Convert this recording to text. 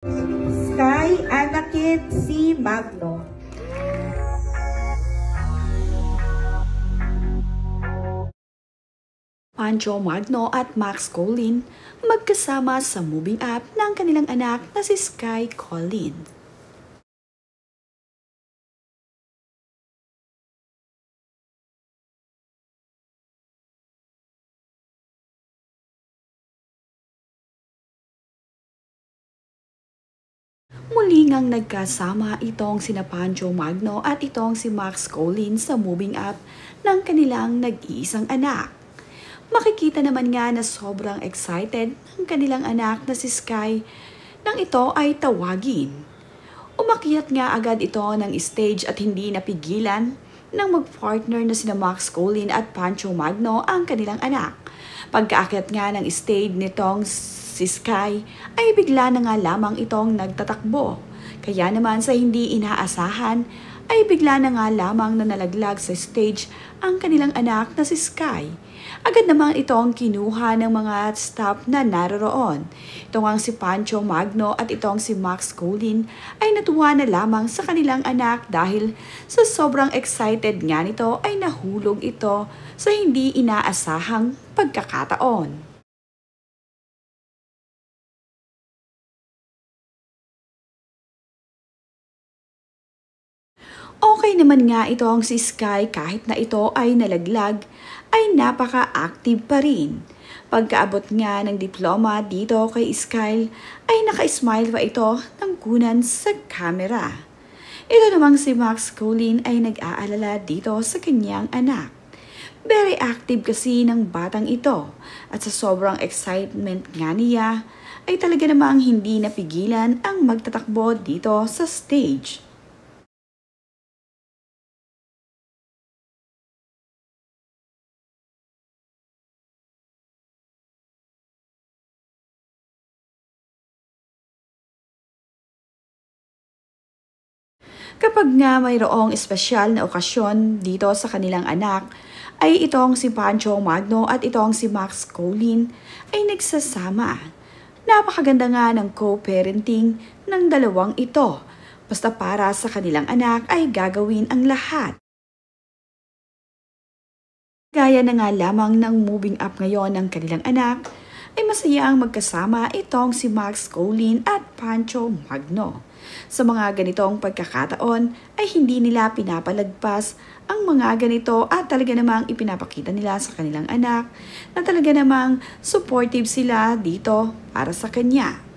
Sky Anakit C. Magno. Pancho Magno at Max Collin magkasama sa moving up ng kanilang anak na si Sky Collin. Muli ngang nagkasama itong sina Pancho Magno at itong si Max Collin sa moving up ng kanilang nag-iisang anak. Makikita naman nga na sobrang excited ng kanilang anak na si Sky nang ito ay tawagin. Umakyat nga agad ito ng stage at hindi napigilan nang mag-partner na sina Max Collin at Pancho Magno ang kanilang anak. Pagkaakyat nga ng stage nitong si Sky ay bigla na nga lamang itong nagtatakbo. Kaya naman sa hindi inaasahan ay bigla na nga lamang na nalaglag sa stage ang kanilang anak na si Sky. Agad naman itong kinuha ng mga staff na naroroon. Itong ang si Pancho Magno at itong si Max Collin ay natuwa na lamang sa kanilang anak dahil sa sobrang excited nga nito ay nahulog ito sa hindi inaasahang pagkakataon. Okay naman nga itong si Sky kahit na ito ay nalaglag, ay napaka-active pa rin. Pagkaabot nga ng diploma dito kay Sky, ay naka-smile pa ito ng kunan sa camera. Ito namang si Max Collin ay nag-aalala dito sa kanyang anak. Very active kasi ng batang ito at sa sobrang excitement nga niya, ay talaga namang hindi napigilan ang magtatakbo dito sa stage. Kapag nga mayroong espesyal na okasyon dito sa kanilang anak, ay itong si Pancho Magno at itong si Max Collin ay nagsasama. Napakaganda nga ng co-parenting ng dalawang ito. Basta para sa kanilang anak ay gagawin ang lahat. Gaya na nga lamang ng moving up ngayon ng kanilang anak, ay masayang magkasama itong si Max Collin at Pancho Magno. Sa mga ganitong pagkakataon ay hindi nila pinapalagpas ang mga ganito at talaga namang ipinapakita nila sa kanilang anak na talaga namang supportive sila dito para sa kanya.